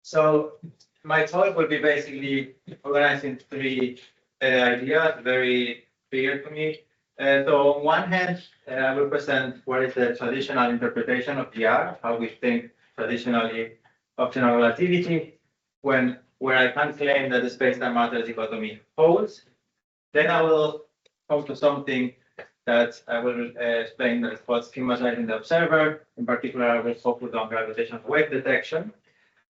So my talk will be basically organized in three ideas, very clear to me. So on one hand, I will present what is the traditional interpretation of GR, how we think traditionally of general relativity, where I can claim that the space-time matter dichotomy holds. Then I will come to something that I will explain that is called schematizing the observer. In particular, I will focus on gravitational wave detection.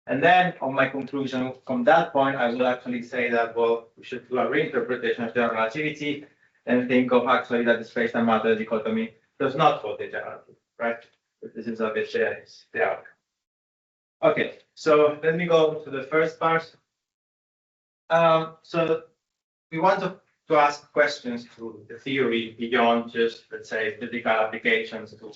And then on my conclusion from that point, I will actually say that, well, we should do a reinterpretation of general relativity and think of actually that the space-time matter dichotomy does not hold the general relativity, right? But this is a bit the outcome. Okay, so let me go to the first part. So we want to ask questions to the theory beyond just, let's say, physical applications to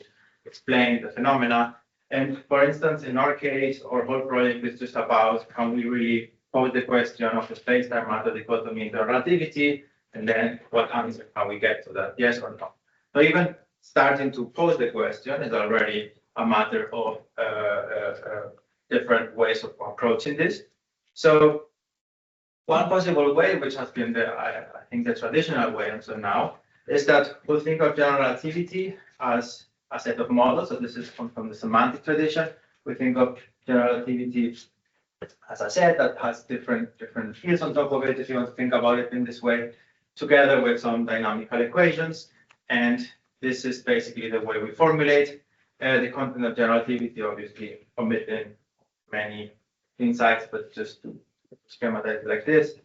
explain the phenomena. And for instance, in our case, our whole project is just about how we really pose the question of the space-time matter dichotomy in the relativity, and then what answer can we get to that, yes or no. So even starting to pose the question is already a matter of different ways of approaching this. So one possible way, which has been I think the traditional way until now, is that we'll think of general relativity as a set of models. So this is from the semantic tradition. We think of general relativity, as I said, that has different fields on top of it, if you want to think about it in this way, together with some dynamical equations. And this is basically the way we formulate the content of general relativity, obviously omitting many insights, but just to schematize it like this.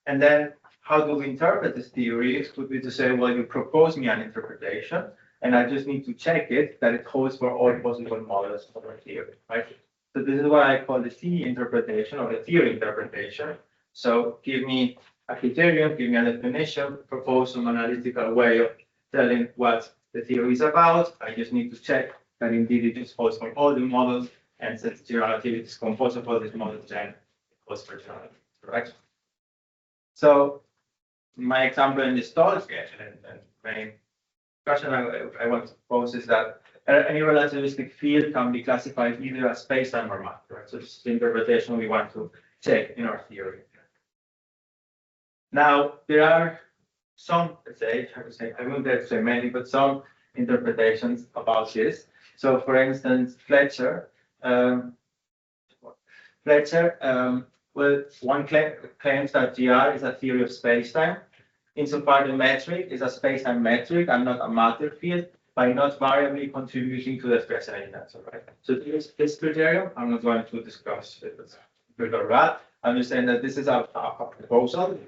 And then how do we interpret this theory? It would be to say, well, you propose me an interpretation, and I just need to check it that it holds for all possible models of our theory, right? So this is what I call the T interpretation or the theory interpretation. So give me a criterion, give me a definition, propose some analytical way of telling what the theory is about. I just need to check that indeed it just holds for all the models, and since general relativity is composed of all these models, then it holds for general relativity, correct? So my example in this talk, and main question I want to pose is that any relativistic field can be classified either as space-time or matter, right? So this is the interpretation we want to check in our theory. Now, there are some, let's say, I wouldn't dare to say many, but some interpretations about this. So for instance, Fletcher, well, one claims that GR is a theory of space-time. Insofar the metric is a space-time metric and not a matter field, by not variably contributing to the stress energy tensor, right? So this criterion, I'm not going to discuss it with that. I'm just saying that this is a proposal.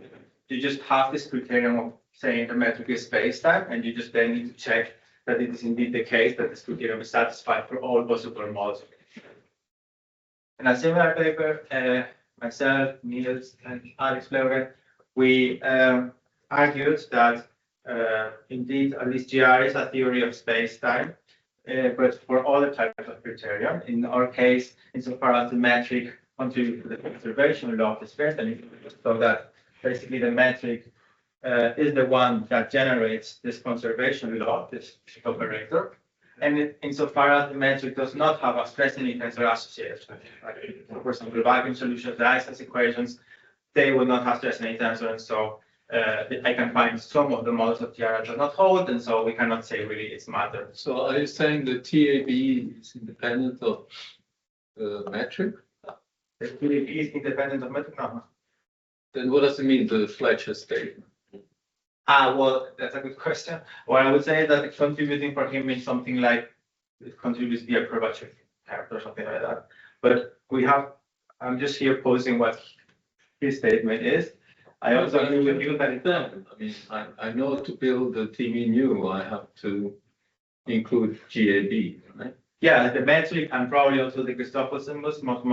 You just have this criterion of saying the metric is space-time, and you just then need to check that it is indeed the case that this criterion is satisfied for all possible models. In a similar paper, myself, Niels, and Alex Fleuren, we argued that indeed at least GR is a theory of space-time, but for all the types of criterion. In our case, insofar as the metric contributes to the conservation law of the stress energy, so that basically the metric is the one that generates this conservation law, this operator. And insofar as the metric does not have a stress energy tensor associated with it, right? For example, vacuum solutions, the Einstein's equations, they will not have stress energy tensor, and so I can find some of the models of GR does not hold, and so we cannot say really it's matter. So are you saying the TAB is independent of the metric? The TAB is independent of metric? No. Then what does it mean, the Fletcher statement? Well, that's a good question. Well, I would say that contributing for him means something like it contributes via curvature character or something like that. But I'm just here posing what his statement is. I also agree with you that it's done. I mean, I know to build the TV new, I have to include GAB, right? Yeah, the metric and probably also the Christoffel symbols. Most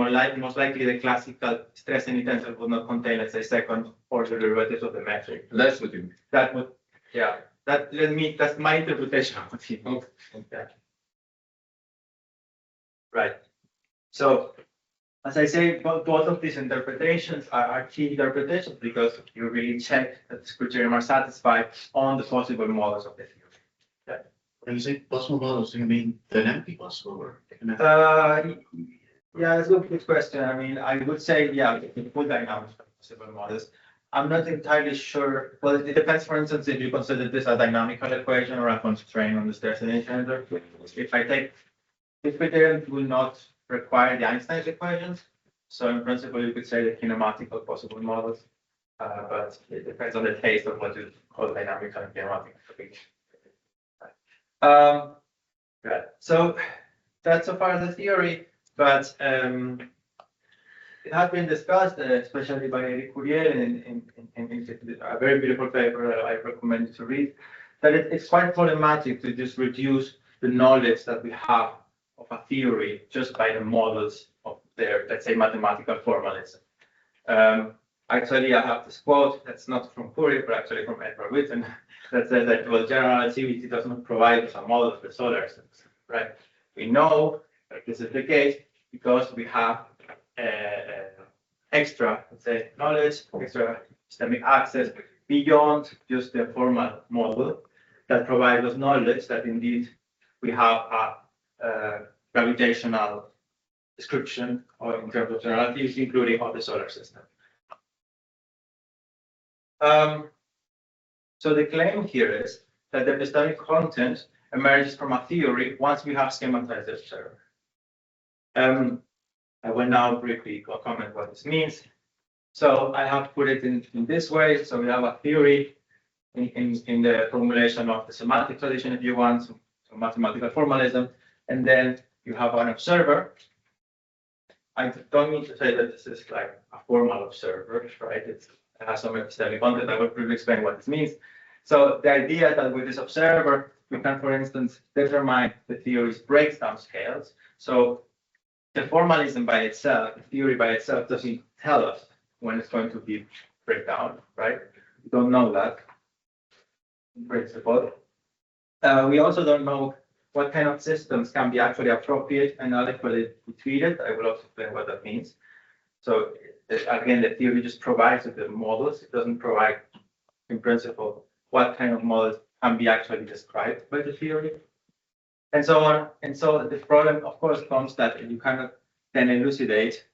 likely the classical stress energy tensor would not contain, let's say, second order derivatives of the metric. That's what you mean. That would, yeah. That's my interpretation of it. Okay. Right. So, as I say, both of these interpretations are key interpretations because you really check that the criterion are satisfied on the possible models of the theory. Yeah. When you say possible models, do you mean dynamically possible or Yeah, that's a good question. I mean, I would say, yeah, full dynamics for possible models. I'm not entirely sure. Well, it depends, for instance, if you consider this a dynamical equation or a constraint on the scarcity engine. If we didn't, will not require the Einstein's equations. So in principle, you could say the kinematic of possible models, but it depends on the taste of what you call dynamical and kinematic. Right. So that's so far the theory, but it has been discussed, especially by Eric Courier in a very beautiful paper that I recommend you to read, that it's quite problematic to just reduce the knowledge that we have of a theory just by the models of their, let's say, mathematical formalism. Actually, I have this quote that's not from Courier, but actually from Edward Witten, that says that, well, general relativity does not provide us a model of the solar system, right? We know that this is the case because we have extra, let's say, knowledge, extra systemic access beyond just the formal model that provides us knowledge that indeed we have a gravitational description or in terms of general relativity, including of the solar system. So the claim here is that the epistemic content emerges from a theory once we have schematized the observer. I will now briefly comment what this means. So I have put it in this way. So we have a theory in the formulation of the semantic tradition, if you want, so mathematical formalism, and then you have an observer. I don't need to say that this is like a formal observer, right? It has some epistemic content. I will briefly explain what this means. So the idea is that with this observer, we can, for instance, determine the theory's breakdown scales. So the formalism by itself, the theory by itself, doesn't tell us when it's going to be breakdown, right? We don't know that in principle. We also don't know what kind of systems can be actually appropriate and adequately treated. I will also explain what that means. So again, the theory just provides the models. It doesn't provide, in principle, what kind of models can be actually described by the theory, and so on. And so the problem, of course, comes that you cannot then elucidate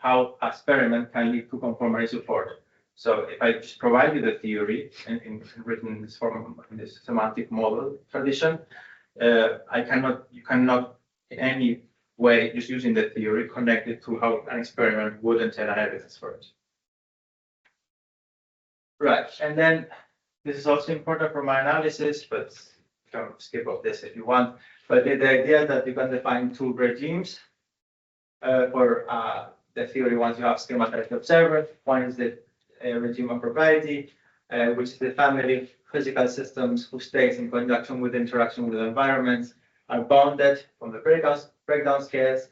how experiment can lead to conformity support. So if I just provide you the theory in written in this form, in this semantic model tradition, you cannot in any way, just using the theory, connect it to how an experiment would entail an evidence for it. Right, and then this is also important for my analysis, but you can skip off this if you want. But the idea that you can define two regimes for the theory once you have schematized the observer. One is the regime of propriety, which is the family of physical systems whose states in conjunction with interaction with environments are bounded from the breakdown scales.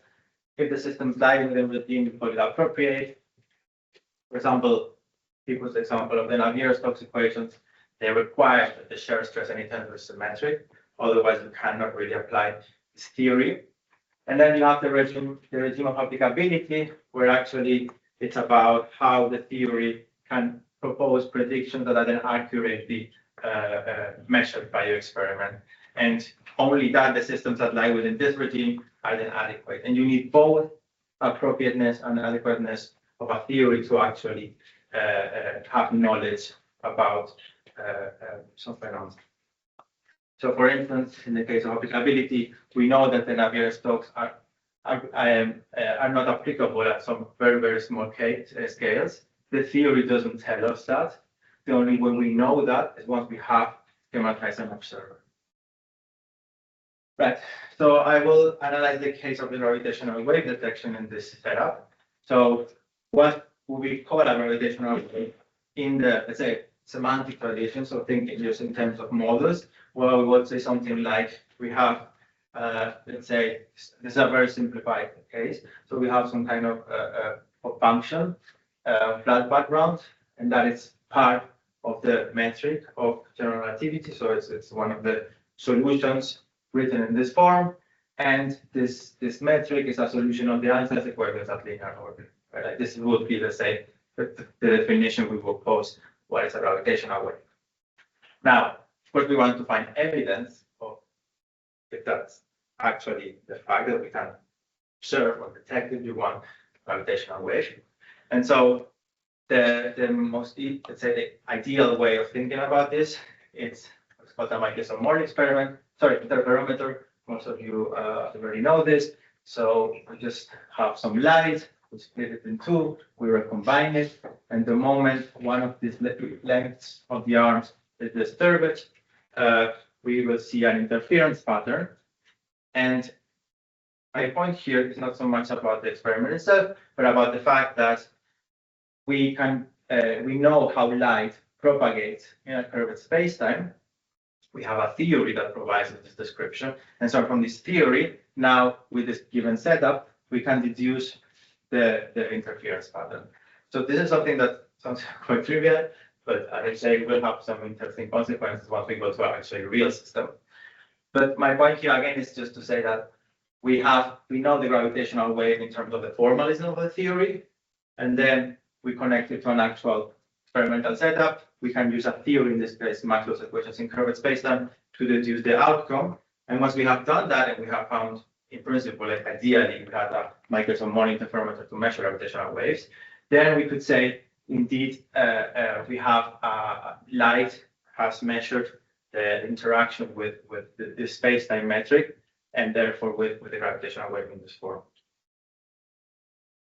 If the systems lie in the regime, we call it appropriate. For example, people's example of the Navier-Stokes equations, they require that the shear stress and tensor is symmetric. Otherwise, you cannot really apply this theory. And then you have the regime of applicability, where actually it's about how the theory can propose predictions that are then accurately measured by your experiment. And only that the systems that lie within this regime are then adequate. And you need both appropriateness and adequateness of a theory to actually have knowledge about some phenomena. So, for instance, in the case of applicability, we know that the Navier-Stokes are not applicable at some very, very small scales. The theory doesn't tell us that. The only way we know that is once we have schematized an observer. Right. So I will analyze the case of the gravitational wave detection in this setup. So what would we call a gravitational wave in the, let's say, semantic tradition? So thinking just in terms of models, well, we would say something like we have, let's say, this is a very simplified case. So we have some kind of function, flat background, and that is part of the metric of general relativity. So it's one of the solutions written in this form, and this metric is a solution of the Einstein's equations at linear orbit. Right? Like this would be, let's say, the definition we will pose what is a gravitational wave. Now, of course, we want to find evidence of if that's actually the fact that we can observe or detect, if you want, gravitational wave. And so the most, let's say, the ideal way of thinking about this, it's what's called the Michelson-Morley experiment. Sorry, interferometer. Most of you already know this. So we just have some light, we split it in two, we recombine it, and the moment one of these lengths of the arms is disturbed, we will see an interference pattern. And my point here is not so much about the experiment itself, but about the fact that we know how light propagates in a curved spacetime. We have a theory that provides this description. And so from this theory, now with this given setup, we can deduce the interference pattern. So this is something that sounds quite trivial, but as I say, will have some interesting consequences once we go to actually a real system. But my point here again is just to say that we know the gravitational wave in terms of the formalism of the theory, and then we connect it to an actual experimental setup. We can use a theory, in this case, Maxwell's equations in curved spacetime, to deduce the outcome. And once we have done that, and we have found, in principle, like ideally, we had a Michelson-Morley interferometer to measure gravitational waves, then we could say, indeed, we have light has measured the interaction with the spacetime metric, and therefore with the gravitational wave in this form.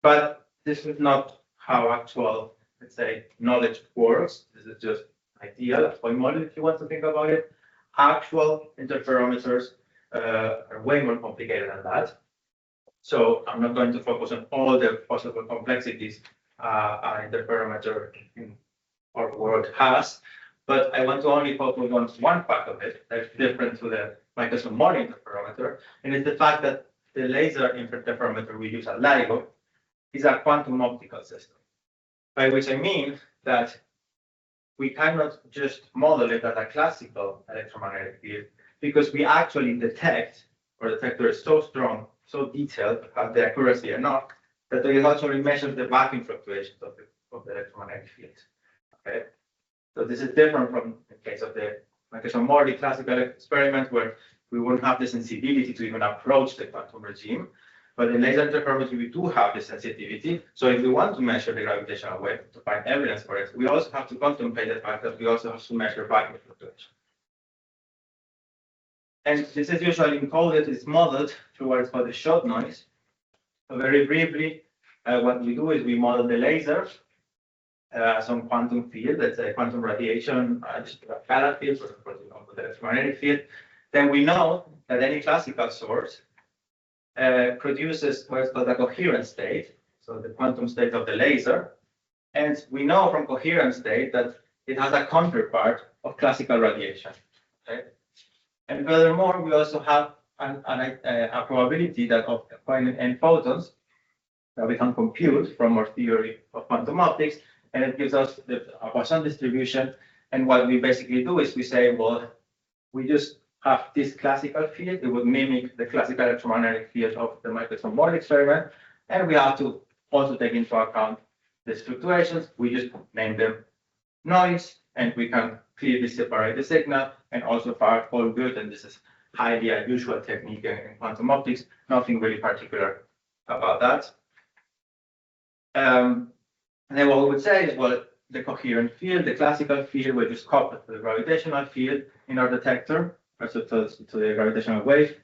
But this is not how actual, let's say, knowledge works. This is just ideal, a toy model if you want to think about it. Actual interferometers are way more complicated than that. So I'm not going to focus on all the possible complexities an interferometer in our world has, but I want to only focus on one part of it that's different to the Michelson-Morley interferometer, and it's the fact that the laser interferometer we use at LIGO is a quantum optical system. By which I mean that we cannot just model it as a classical electromagnetic field, because we actually detect, or the detector is so strong, so detailed, has the accuracy enough, that it actually measures the vacuum fluctuations of the electromagnetic field. Okay, so this is different from the case of the Michelson-Morley classical experiment, where we won't have the sensibility to even approach the quantum regime. But in laser interferometry, we do have the sensitivity. So if we want to measure the gravitational wave to find evidence for it, we also have to contemplate the fact that we also have to measure vacuum fluctuation. And this is usually encoded, it's modeled through what is called the shot noise. So very briefly, what we do is we model the laser, some quantum field, let's say quantum radiation, just a scalar field, for example, the electromagnetic field. Then we know that any classical source produces what is called a coherent state, so the quantum state of the laser. And we know from coherent state that it has a counterpart of classical radiation. Okay? And furthermore, we also have a probability that of finding n photons that we can compute from our theory of quantum optics, and it gives us a Poisson distribution. And what we basically do is we say, well, we just have this classical field. It would mimic the classical electromagnetic field of the Michelson-Morley experiment, and we have to also take into account these fluctuations. We just name them noise, and we can clearly separate the signal, and also far all good. And this is highly unusual technique in quantum optics. Nothing really particular about that. And then what we would say is, well, the coherent field, the classical field, we just copy to the gravitational field in our detector, also to the gravitational wave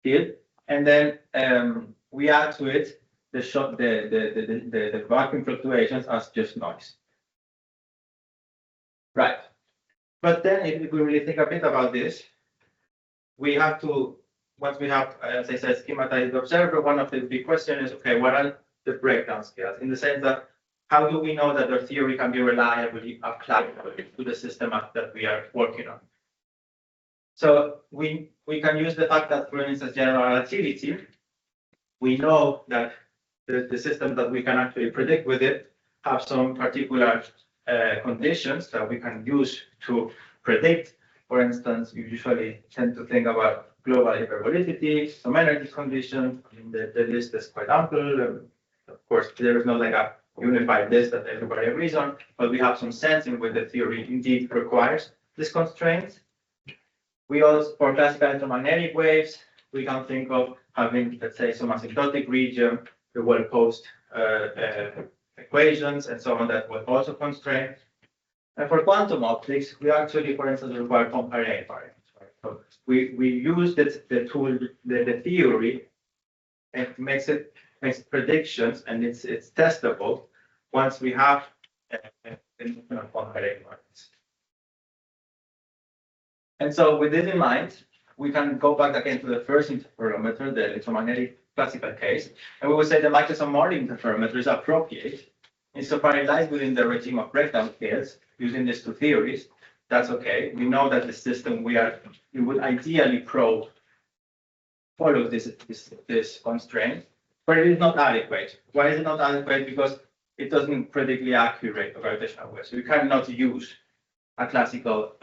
field, and then we add to it the vacuum fluctuations as just noise. Right. But then if we really think a bit about this, we have to, once we have, as I said, schematized the observer, one of the big questions is, okay, what are the breakdown scales? In the sense that, how do we know that our theory can be reliably applied to the system that we are working on? So we can use the fact that, for instance, general relativity, we know that the system that we can actually predict with it have some particular conditions that we can use to predict. For instance, you usually tend to think about global hyperbolicity, some energy conditions. The list is quite ample. Of course, there is not like a unified list that everybody agrees on, but we have some sense in which the theory indeed requires these constraints. We also, for classical electromagnetic waves, we can think of having, let's say, some asymptotic region, the well-posed equations and so on that will also constrain. And for quantum optics, we actually, for instance, require Poincare invariants. Right? So we use the tool, the theory, and makes predictions, and it's testable once we have Poincare invariants. And so with this in mind, we can go back again to the first interferometer, the electromagnetic classical case, and we will say the Michelson-Morley interferometer is appropriate insofar it lies within the regime of breakdown scales using these two theories. That's okay. We know that the system we would ideally probe follows this constraint, but it is not adequate. Why is it not adequate? Because it doesn't predictly accurate the gravitational wave. So we cannot use a classical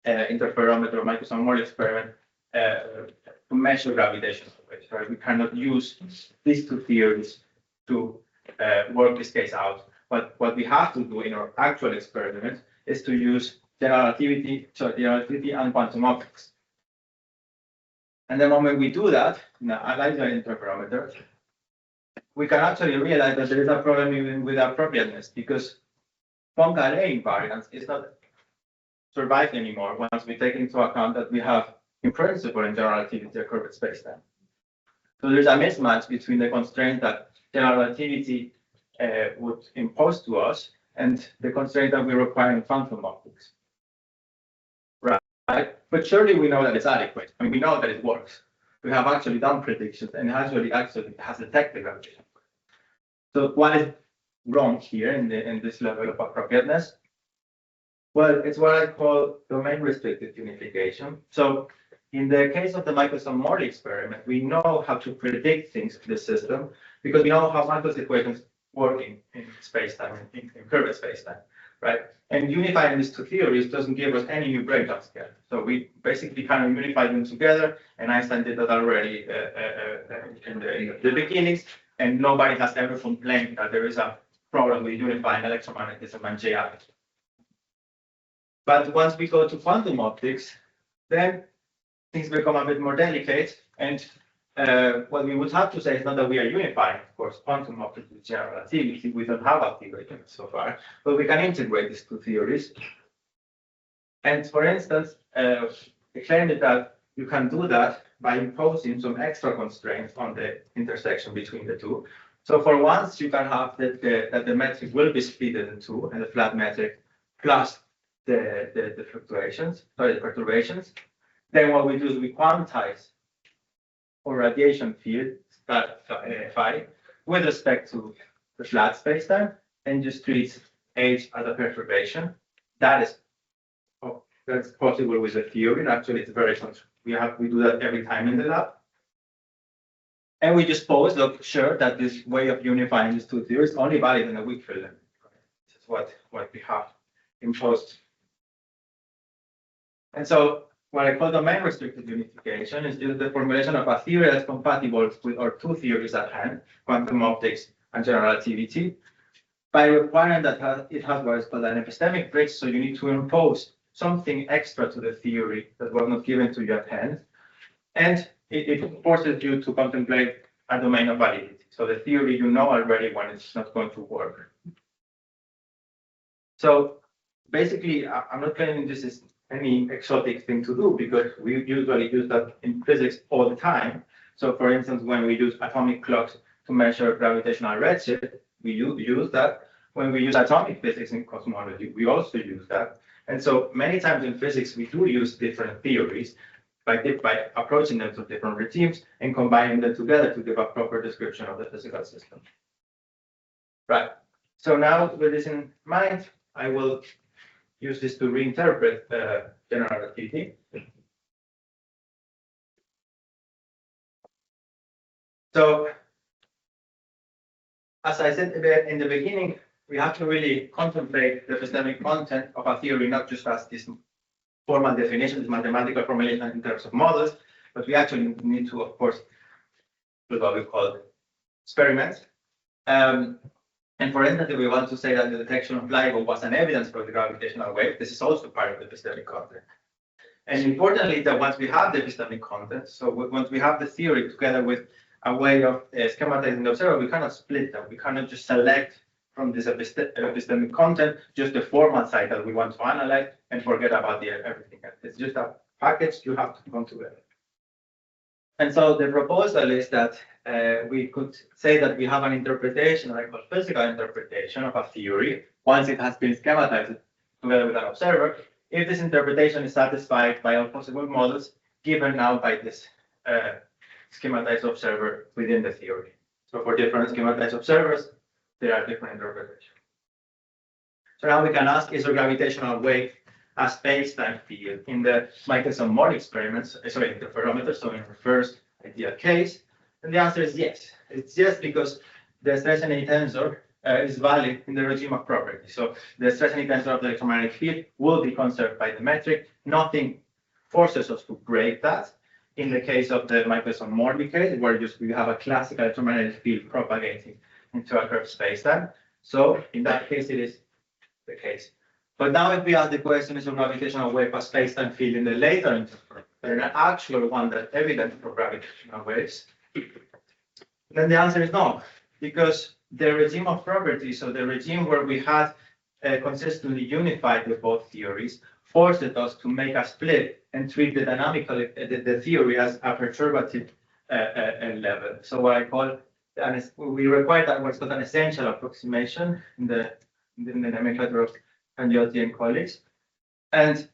interferometer or Michelson-Morley experiment to measure gravitational waves. Right? We cannot use these two theories to work this case out. But what we have to do in our actual experiment is to use general relativity and quantum optics. And the moment we do that, in an analyzer interferometer, we can actually realize that there is a problem even with appropriateness, because Poincare invariance is not survive anymore once we take into account that we have, in principle, in general relativity, a curved spacetime. So there's a mismatch between the constraint that general relativity would impose to us and the constraint that we require in quantum optics. Right? But surely we know that it's adequate. I mean, we know that it works. We have actually done predictions and actually has detected gravitation. So what is wrong here in this level of appropriateness? Well, it's what I call domain-restricted unification. So in the case of the Michelson-Morley experiment, we know how to predict things to the system because we know how Maxwell's equations work in spacetime, in curved spacetime, right? And unifying these two theories doesn't give us any new breakdown scale. So we basically kind of unify them together, and Einstein did that already in the beginnings, and nobody has ever complained that there is a problem with unifying electromagnetism and J. But once we go to quantum optics, then things become a bit more delicate. And what we would have to say is not that we are unifying, of course, quantum optics with general relativity. We don't have a theory so far, but we can integrate these two theories. And for instance, the claim is that you can do that by imposing some extra constraints on the intersection between the two. So for once, you can have that the metric will be split in two, and the flat metric plus the fluctuations, sorry, the perturbations. Then what we do is we quantize our radiation field phi with respect to the flat spacetime and just treat H as a perturbation. That's possible with the theory. Actually, it's very we do that every time in the lab. And we just pose, look, sure that this way of unifying these two theories is only valid in a weak field. This is what we have imposed. And so what I call domain restricted unification is just the formulation of a theory that's compatible with our two theories at hand, quantum optics and general relativity, by requiring that it has what is called an epistemic bridge. So you need to impose something extra to the theory that was not given to you at hand. And it forces you to contemplate a domain of validity. So the theory you know already when it's not going to work. So basically, I'm not claiming this is any exotic thing to do because we usually use that in physics all the time. So for instance, when we use atomic clocks to measure gravitational redshift, we use that. When we use atomic physics in cosmology, we also use that. And so many times in physics, we do use different theories by approaching them to different regimes and combining them together to give a proper description of the physical system. Right. So now with this in mind, I will use this to reinterpret general relativity. So, as I said in the beginning, we have to really contemplate the epistemic content of a theory, not just as this formal definition, this mathematical formulation in terms of models, but we actually need to, of course, do what we call experiments. And for instance, if we want to say that the detection of LIGO was an evidence for the gravitational wave, this is also part of the epistemic content. And importantly, that once we have the epistemic content, so once we have the theory together with a way of schematizing the observer, we cannot split them. We cannot just select from this epistemic content just the formal site that we want to analyze and forget about everything else. It's just a package you have to come together. And so the proposal is that we could say that we have an interpretation, like a physical interpretation of a theory, once it has been schematized together with an observer, if this interpretation is satisfied by all possible models given now by this schematized observer within the theory. So for different schematized observers, there are different interpretations. So now we can ask, is a gravitational wave a space-time field in the Michelson-Morley experiments, sorry, interferometer, so in our first ideal case? And the answer is yes. It's yes because the stress-energy tensor is valid in the regime of property. So the stress-energy tensor of the electromagnetic field will be conserved by the metric. Nothing forces us to break that. In the case of the Michelson-Morley case, where we have a classical electromagnetic field propagating into a curved space-time. So in that case, it is the case. But now if we ask the question, is a gravitational wave a space-time field in the later interferometer, an actual one that's evident for gravitational waves, then the answer is no, because the regime of properties, so the regime where we had consistently unified the both theories, forced us to make a split and treat the dynamical the theory as a perturbative level. So what I call, we require that what's called an essential approximation in the nomenclature of Candiotti and colleagues. And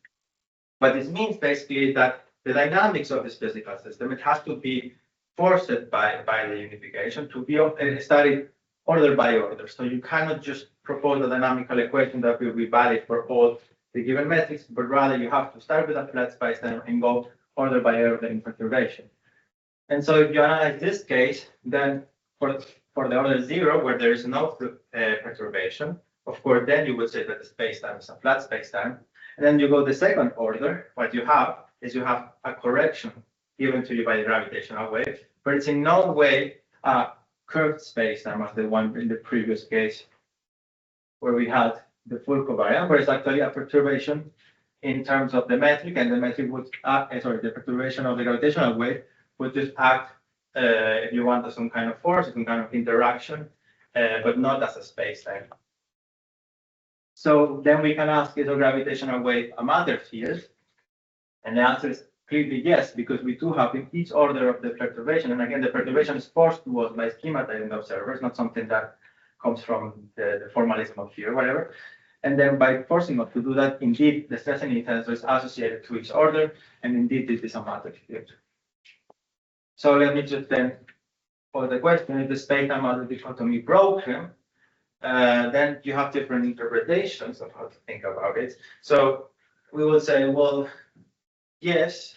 what this means basically is that the dynamics of this physical system, it has to be forced by the unification to be studied order by order. So you cannot just propose a dynamical equation that will be valid for all the given metrics, but rather you have to start with a flat space-time and go order by order in perturbation. And so if you analyze this case, then for the order 0, where there is no perturbation, of course, then you would say that the space-time is a flat space-time. And then you go the second order, what you have is you have a correction given to you by the gravitational wave, but it's in no way a curved space-time as the one in the previous case where we had the full covariance, where it's actually a perturbation in terms of the metric, and the metric would act, the perturbation of the gravitational wave would just act, if you want, as some kind of force, some kind of interaction, but not as a space-time. So then we can ask, is a gravitational wave a matter field? And the answer is clearly yes, because we do have in each order of the perturbation, and again, the perturbation is forced to us by schematizing the observer. It's not something that comes from the formalism of theory, whatever. And then by forcing us to do that, indeed, the stress-energy tensor is associated to each order, and indeed, this is a matter field. So let me just then pose the question, if the space-time matter dichotomy broken, then you have different interpretations of how to think about it. So we will say, well, yes.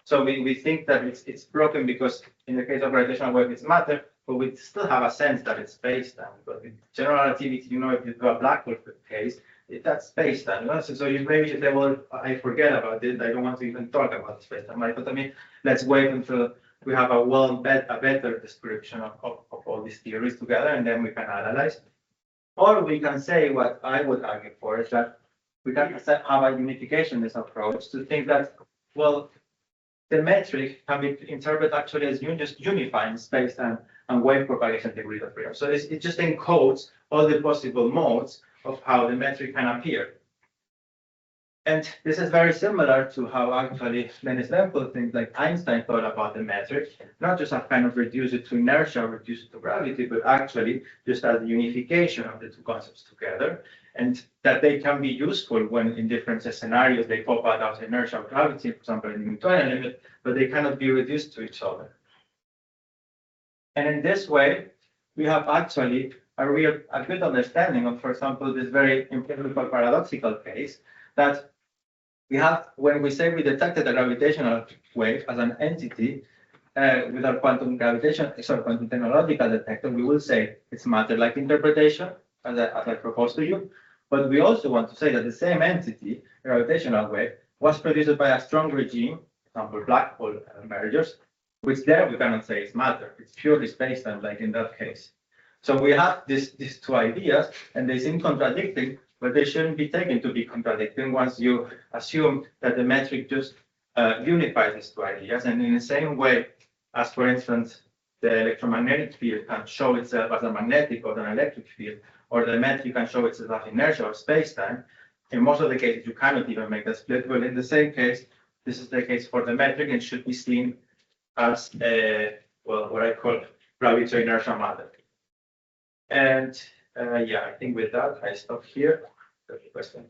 So we think that it's broken because in the case of gravitational wave, it's matter, but we still have a sense that it's space-time. But with general relativity, if you do a black hole case, that's space-time. So you maybe say, well, I forget about it. I don't want to even talk about space-time dichotomy. Let's wait until we have a better description of all these theories together, and then we can analyze. Or we can say, what I would argue for is that we can have a unificationist approach to think that, well, the metric can be interpreted actually as just unifying space-time and wave propagation degree of freedom. So it just encodes all the possible modes of how the metric can appear. And this is very similar to how actually many simple things like Einstein thought about the metric, not just a kind of reduce it to inertia, reduce it to gravity, but actually just as the unification of the two concepts together, and that they can be useful when in different scenarios they pop out of inertia or gravity, for example, in the Newtonian limit, but they cannot be reduced to each other. And in this way, we have actually a good understanding of, for example, this very empirical paradoxical case that we have when we say we detected a gravitational wave as an entity with our quantum technological detector, we will say it's matter-like interpretation, as I proposed to you. But we also want to say that the same entity, gravitational wave, was produced by a strong regime, for example, black hole mergers, which there we cannot say is matter. It's purely space-time, like in that case. So we have these two ideas, and they seem contradicting, but they shouldn't be taken to be contradicting once you assume that the metric just unify these two ideas. And in the same way as, for instance, the electromagnetic field can show itself as a magnetic or an electric field, or the metric can show itself as inertia or space-time, in most of the cases, you cannot even make that split. But in the same case, this is the case for the metric and should be seen as a, well, what I call gravity inertia matter. And yeah, I think with that, I stop here. Question.